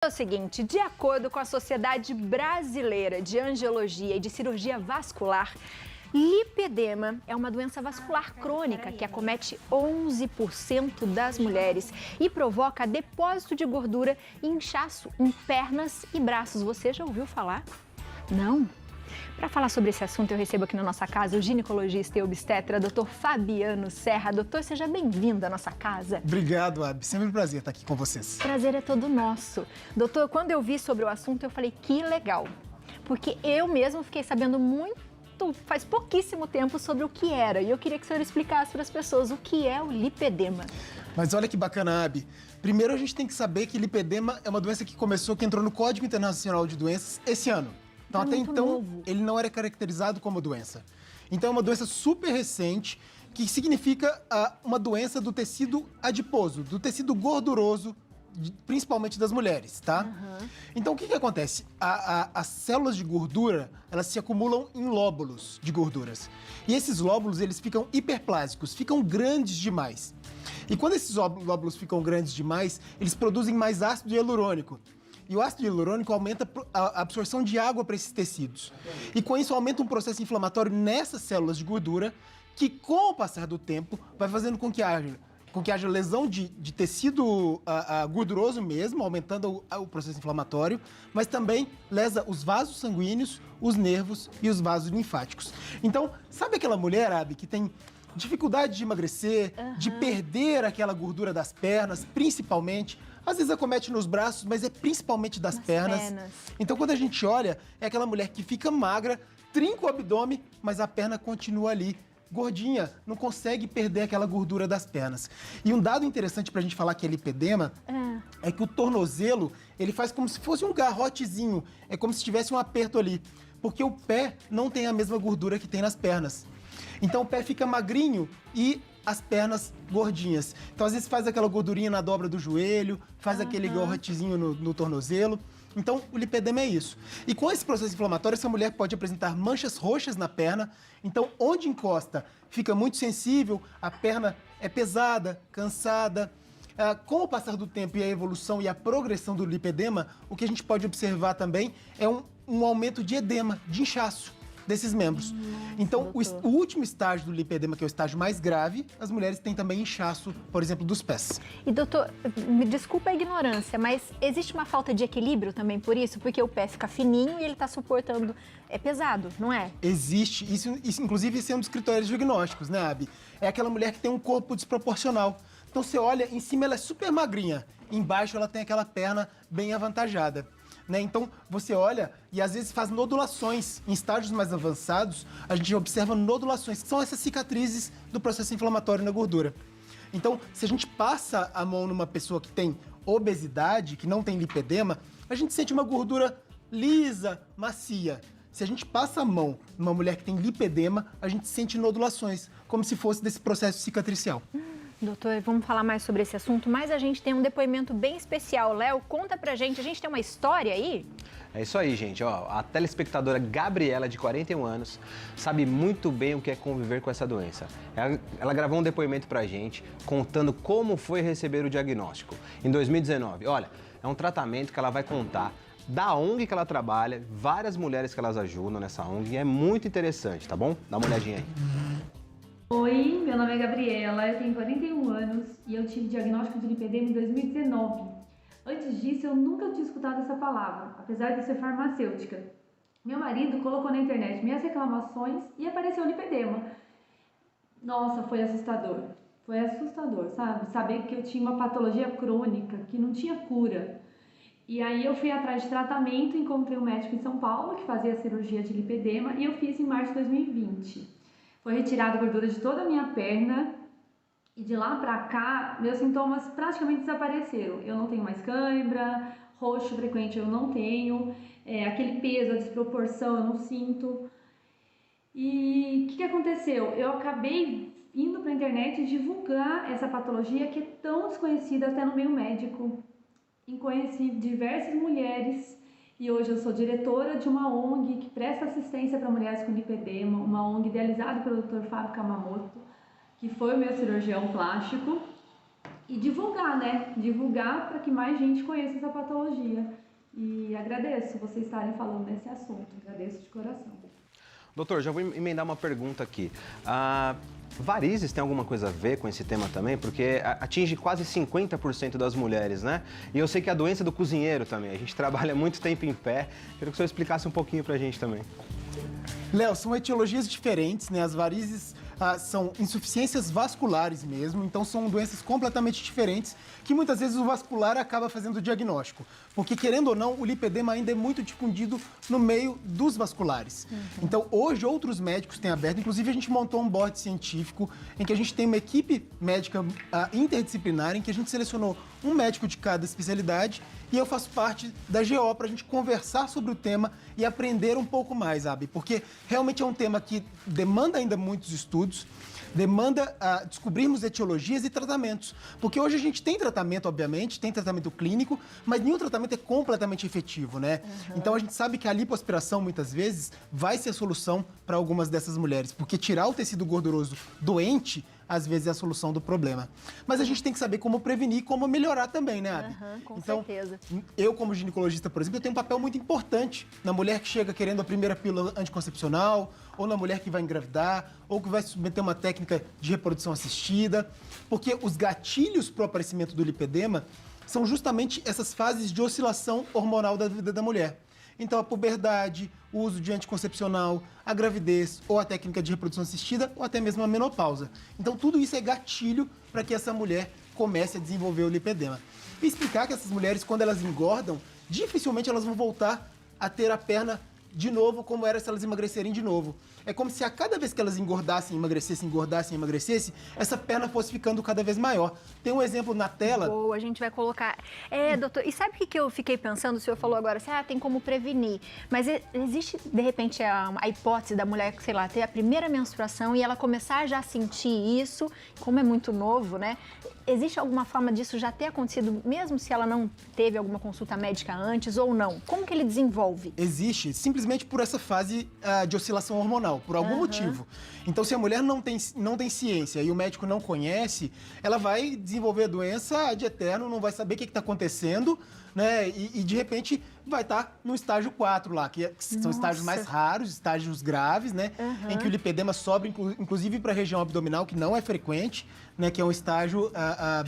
É o seguinte, de acordo com a Sociedade Brasileira de Angiologia e de Cirurgia Vascular, lipedema é uma doença vascular crônica que acomete 11% das mulheres e provoca depósito de gordura e inchaço em pernas e braços. Você já ouviu falar? Não? Para falar sobre esse assunto, eu recebo aqui na nossa casa o ginecologista e obstetra, Dr. Fabiano Serra. Doutor, seja bem-vindo à nossa casa. Obrigado, Abi. Sempre um prazer estar aqui com vocês. Prazer é todo nosso. Doutor, quando eu vi sobre o assunto, eu falei que legal, porque eu mesmo fiquei sabendo faz pouquíssimo tempo sobre o que era. E eu queria que o senhor explicasse para as pessoas o que é o lipedema. Mas olha que bacana, Abi. Primeiro a gente tem que saber que lipedema é uma doença que entrou no Código Internacional de Doenças esse ano. Então, até então, novo. Ele não era caracterizado como doença. Então, é uma doença super recente, que significa uma doença do tecido adiposo, do tecido gorduroso, principalmente das mulheres, tá? Então, o que acontece? As células de gordura, elas se acumulam em lóbulos de gorduras. E esses lóbulos, eles ficam hiperplásicos, ficam grandes demais. E quando esses lóbulos ficam grandes demais, eles produzem mais ácido hialurônico. E o ácido hialurônico aumenta a absorção de água para esses tecidos. E com isso aumenta um processo inflamatório nessas células de gordura que, com o passar do tempo, vai fazendo com que haja lesão de tecido gorduroso mesmo, aumentando o processo inflamatório, mas também lesa os vasos sanguíneos, os nervos e os vasos linfáticos. Então, sabe aquela mulher, Abi, que tem dificuldade de emagrecer, de perder aquela gordura das pernas, principalmente? Às vezes acomete nos braços, mas é principalmente das pernas. Então, quando a gente olha, é aquela mulher que fica magra, trinca o abdômen, mas a perna continua ali, gordinha, não consegue perder aquela gordura das pernas. E um dado interessante pra gente falar que é lipedema é que o tornozelo, ele faz como se fosse um garrotezinho, é como se tivesse um aperto ali, porque o pé não tem a mesma gordura que tem nas pernas. Então o pé fica magrinho e as pernas gordinhas. Então às vezes faz aquela gordurinha na dobra do joelho, faz aquele garrotezinho no tornozelo. Então o lipedema é isso. E com esse processo inflamatório, essa mulher pode apresentar manchas roxas na perna. Então onde encosta fica muito sensível, a perna é pesada, cansada. Com o passar do tempo e a evolução e a progressão do lipedema, o que a gente pode observar também é um aumento de edema, de inchaço desses membros. Então, o último estágio do lipedema, que é o estágio mais grave, as mulheres têm também inchaço, por exemplo, dos pés. E doutor, me desculpa a ignorância, mas existe uma falta de equilíbrio também por isso? Porque o pé fica fininho e ele está suportando... É pesado, não é? Existe. Isso inclusive, esse é um dos critérios diagnósticos, né, Abi? É aquela mulher que tem um corpo desproporcional. Então, você olha, em cima ela é super magrinha, embaixo ela tem aquela perna bem avantajada. Né? Então, você olha e às vezes faz nodulações. Em estágios mais avançados, a gente observa nodulações, que são essas cicatrizes do processo inflamatório na gordura. Então, se a gente passa a mão numa pessoa que tem obesidade, que não tem lipedema, a gente sente uma gordura lisa, macia. Se a gente passa a mão numa mulher que tem lipedema, a gente sente nodulações, como se fosse desse processo cicatricial. Doutor, vamos falar mais sobre esse assunto, mas a gente tem um depoimento bem especial. Léo, conta pra gente, a gente tem uma história aí? É isso aí, gente. Ó, a telespectadora Gabriela, de 41 anos, sabe muito bem o que é conviver com essa doença. Ela gravou um depoimento pra gente, contando como foi receber o diagnóstico. Em 2019, olha, é um tratamento que ela vai contar da ONG que ela trabalha, várias mulheres que elas ajudam nessa ONG, e é muito interessante, tá bom? Dá uma olhadinha aí. Oi, meu nome é Gabriela, eu tenho 41 anos e eu tive diagnóstico de lipedema em 2019. Antes disso, eu nunca tinha escutado essa palavra, apesar de ser farmacêutica. Meu marido colocou na internet minhas reclamações e apareceu lipedema. Nossa, foi assustador. Foi assustador, sabe? Saber que eu tinha uma patologia crônica, que não tinha cura. E aí eu fui atrás de tratamento, encontrei um médico em São Paulo que fazia cirurgia de lipedema e eu fiz em março de 2020. Foi retirada a gordura de toda a minha perna e de lá pra cá, meus sintomas praticamente desapareceram. Eu não tenho mais cãibra, roxo frequente eu não tenho, aquele peso, a desproporção eu não sinto. E o que aconteceu? Eu acabei indo pra internet divulgar essa patologia que é tão desconhecida até no meio médico. E conheci diversas mulheres. E hoje eu sou diretora de uma ONG que presta assistência para mulheres com lipedema, uma ONG idealizada pelo Dr. Fábio Kamamoto, que foi o meu cirurgião plástico. e divulgar, né? Divulgar para que mais gente conheça essa patologia. E agradeço vocês estarem falando desse assunto. Agradeço de coração. Doutor, já vou emendar uma pergunta aqui. Varizes tem alguma coisa a ver com esse tema também? Porque atinge quase 50% das mulheres, né? E eu sei que a doença do cozinheiro também. A gente trabalha muito tempo em pé. Queria que o senhor explicasse um pouquinho pra gente também. Léo, são etiologias diferentes, né? As varizes são insuficiências vasculares mesmo, então são doenças completamente diferentes que muitas vezes o vascular acaba fazendo o diagnóstico. Porque, querendo ou não, o lipedema ainda é muito difundido no meio dos vasculares. Então, hoje, outros médicos têm aberto, inclusive a gente montou um board científico em que a gente tem uma equipe médica interdisciplinar, em que a gente selecionou um médico de cada especialidade e eu faço parte da GO para a gente conversar sobre o tema e aprender um pouco mais, Abi, porque realmente é um tema que demanda ainda muitos estudos, demanda descobrirmos etiologias e tratamentos. Porque hoje a gente tem tratamento, obviamente, tem tratamento clínico, mas nenhum tratamento é completamente efetivo, né? Então a gente sabe que a lipoaspiração, muitas vezes, vai ser a solução para algumas dessas mulheres, porque tirar o tecido gorduroso doente, às vezes, é a solução do problema. Mas a gente tem que saber como prevenir e como melhorar também, né, Abi? Com então, certeza. eu, como ginecologista, por exemplo, eu tenho um papel muito importante na mulher que chega querendo a primeira pílula anticoncepcional, ou na mulher que vai engravidar, ou que vai submeter uma técnica de reprodução assistida, porque os gatilhos para o aparecimento do lipedema são justamente essas fases de oscilação hormonal da vida da mulher. Então, a puberdade, o uso de anticoncepcional, a gravidez, ou a técnica de reprodução assistida, ou até mesmo a menopausa. Então, tudo isso é gatilho para que essa mulher comece a desenvolver o lipedema. E explicar que essas mulheres, quando elas engordam, dificilmente elas vão voltar a ter a perna de novo como era se elas emagrecerem de novo. É como se a cada vez que elas engordassem, emagrecessem, essa perna fosse ficando cada vez maior. Tem um exemplo na tela. Boa, a gente vai colocar. Doutor, e sabe o que eu fiquei pensando? O senhor falou agora assim, tem como prevenir. Mas existe, de repente, a hipótese da mulher, sei lá, ter a primeira menstruação e ela começar já a sentir isso, como é muito novo, né? Existe alguma forma disso já ter acontecido, mesmo se ela não teve alguma consulta médica antes ou não? Como que ele desenvolve? Existe, simplesmente por essa fase de oscilação hormonal, por algum motivo. Então, se a mulher não tem ciência e o médico não conhece, ela vai desenvolver a doença ad eterno, não vai saber o que está acontecendo, né? E de repente vai estar no estágio 4 lá, que são estágios mais raros, estágios graves, né? Em que o lipedema sobe, inclusive para a região abdominal, que não é frequente, né? Que é um estágio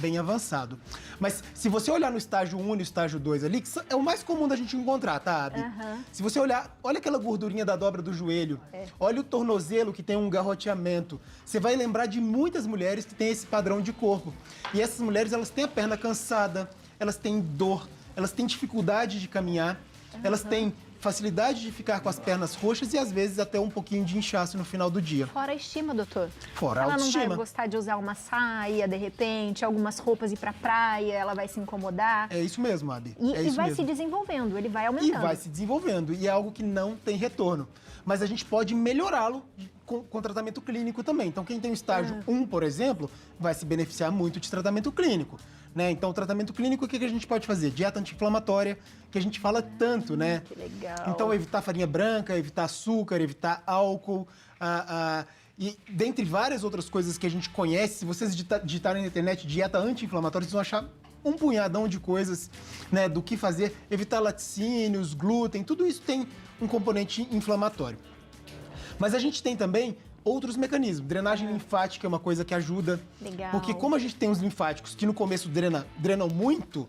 bem avançado. Mas se você olhar no estágio 1 e no estágio 2 ali, que é o mais comum da gente encontrar, tá, Abi? Se você olhar, olha aquela gordurinha da dobra do joelho, olha o tornozelo que tem um garroteamento. Você vai lembrar de muitas mulheres que têm esse padrão de corpo. E essas mulheres, elas têm a perna cansada, elas têm dor, elas têm dificuldade de caminhar, elas têm facilidade de ficar com as pernas roxas e, às vezes, até um pouquinho de inchaço no final do dia. Fora a estima, doutor. Fora a autoestima. Ela não vai gostar de usar uma saia, de repente, algumas roupas ir pra praia, ela vai se incomodar. É isso mesmo, Abi. E vai se desenvolvendo, ele vai aumentando. E vai se desenvolvendo, e é algo que não tem retorno. Mas a gente pode melhorá-lo com tratamento clínico também. Então, quem tem o estágio 1, por exemplo, vai se beneficiar muito de tratamento clínico. Né? Então, o tratamento clínico, o que a gente pode fazer? Dieta anti-inflamatória, que a gente fala tanto, né? Que legal. Então, evitar farinha branca, evitar açúcar, evitar álcool, e dentre várias outras coisas que a gente conhece, se vocês digitarem na internet dieta anti-inflamatória, vocês vão achar um punhadão de coisas, né, do que fazer. Evitar laticínios, glúten, tudo isso tem um componente inflamatório. Mas a gente tem também outros mecanismos. Drenagem linfática é uma coisa que ajuda. Legal. Porque como a gente tem os linfáticos que no começo drenam muito,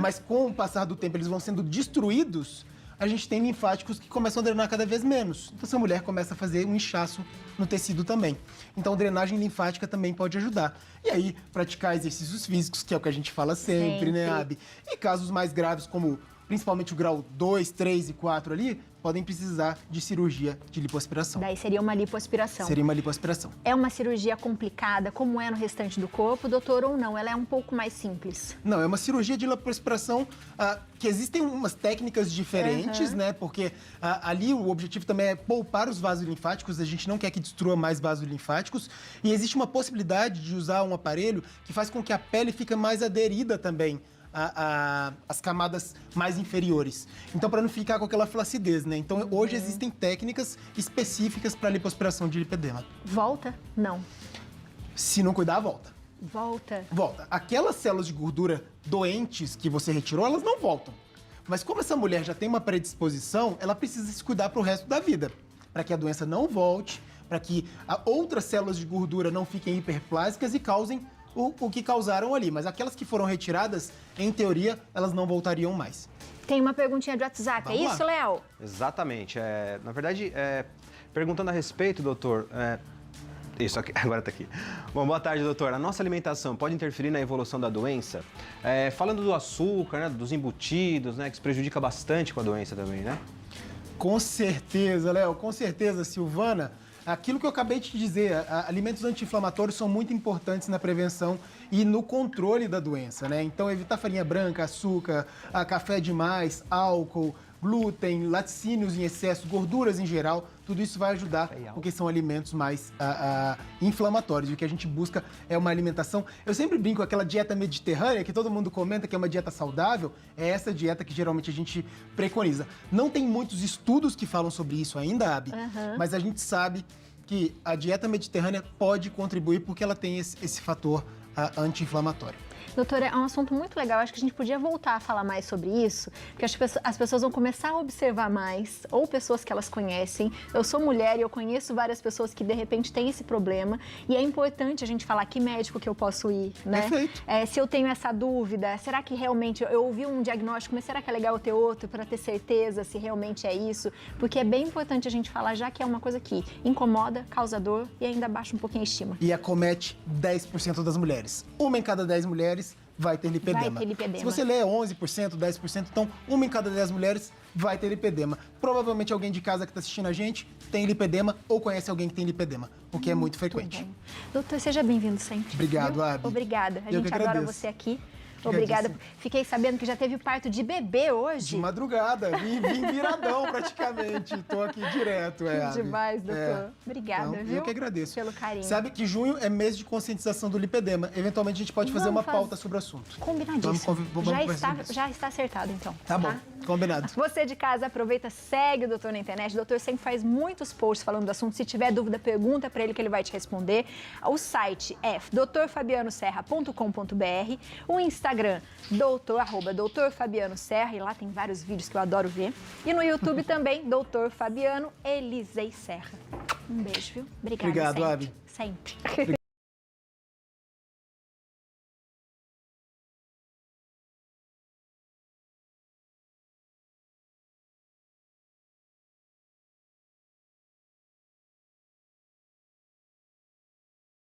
mas com o passar do tempo eles vão sendo destruídos, a gente tem linfáticos que começam a drenar cada vez menos. Então essa mulher começa a fazer um inchaço no tecido também. Então drenagem linfática também pode ajudar. E aí, praticar exercícios físicos, que é o que a gente fala sempre, né, Abi? E casos mais graves, como principalmente o grau 2, 3 e 4 ali, podem precisar de cirurgia de lipoaspiração. Daí seria uma lipoaspiração. Seria uma lipoaspiração. É uma cirurgia complicada, como é no restante do corpo, doutor, ou não? Ela é um pouco mais simples? Não, é uma cirurgia de lipoaspiração que existem umas técnicas diferentes, né? Porque ali o objetivo também é poupar os vasos linfáticos, a gente não quer que destrua mais vasos linfáticos. E existe uma possibilidade de usar um aparelho que faz com que a pele fique mais aderida também as camadas mais inferiores. Então, para não ficar com aquela flacidez, né? Então, hoje existem técnicas específicas para lipoaspiração de lipedema. Volta? Não. Se não cuidar, volta. Volta. Volta. Aquelas células de gordura doentes que você retirou, elas não voltam. Mas como essa mulher já tem uma predisposição, ela precisa se cuidar para o resto da vida, para que a doença não volte, para que outras células de gordura não fiquem hiperplásicas e causem o que causaram ali. Mas aquelas que foram retiradas, em teoria, elas não voltariam mais. Tem uma perguntinha de WhatsApp, Vamos é lá. isso, Léo? Exatamente. Na verdade, perguntando a respeito, doutor. Isso aqui, agora tá aqui. Bom, boa tarde, doutor. A nossa alimentação pode interferir na evolução da doença? Falando do açúcar, né, dos embutidos, né, que se prejudica bastante com a doença também, né? Com certeza, Léo, com certeza, Silvana. Aquilo que eu acabei de te dizer, alimentos anti-inflamatórios são muito importantes na prevenção e no controle da doença, né? Então, evitar farinha branca, açúcar, café demais, álcool, glúten, laticínios em excesso, gorduras em geral, tudo isso vai ajudar, porque são alimentos mais inflamatórios. E o que a gente busca é uma alimentação... Eu sempre brinco, aquela dieta mediterrânea, que todo mundo comenta que é uma dieta saudável, é essa dieta que geralmente a gente preconiza. Não tem muitos estudos que falam sobre isso ainda, Abi, mas a gente sabe que a dieta mediterrânea pode contribuir porque ela tem esse fator anti-inflamatório. Doutora, é um assunto muito legal. Acho que a gente podia voltar a falar mais sobre isso, porque acho que as pessoas vão começar a observar mais, ou pessoas que elas conhecem. Eu sou mulher e eu conheço várias pessoas que, de repente, têm esse problema. E é importante a gente falar que médico que eu posso ir, né? Perfeito. Se eu tenho essa dúvida, será que realmente... Eu ouvi um diagnóstico, mas será que é legal eu ter outro para ter certeza se realmente é isso? Porque é bem importante a gente falar, já que é uma coisa que incomoda, causa dor e ainda baixa um pouquinho a estima. E acomete 10% das mulheres. Uma em cada 10 mulheres vai ter lipedema. Vai ter lipedema. Se você lê 11%, 10%, então uma em cada 10 mulheres vai ter lipedema. Provavelmente alguém de casa que está assistindo a gente tem lipedema ou conhece alguém que tem lipedema, o que é muito frequente. Bem. Doutor, seja bem-vindo sempre. Obrigado, viu? Abi. Obrigada. A Eu gente que adora agradeço. você aqui. Obrigada. Fiquei sabendo que já teve parto de bebê hoje. De madrugada, vim viradão praticamente. Tô aqui direto, Que Abi. demais, doutor. Obrigada, Então, viu? eu que agradeço. Pelo carinho. Sabe que junho é mês de conscientização do lipedema. Eventualmente a gente pode fazer uma pauta sobre o assunto. Combinadíssimo. Vamos conversar sobre isso. Já está acertado, então. Tá bom, combinado. Você de casa, aproveita, segue o doutor na internet. O doutor sempre faz muitos posts falando do assunto. Se tiver dúvida, pergunta para ele que ele vai te responder. O site é doutorfabianoserra.com.br. O Instagram, doutor Fabiano Serra. E lá tem vários vídeos que eu adoro ver. E no YouTube também, doutor Fabiano Elisei Serra. Um beijo, viu? Obrigada. Obrigado, sempre. Abi. Sempre.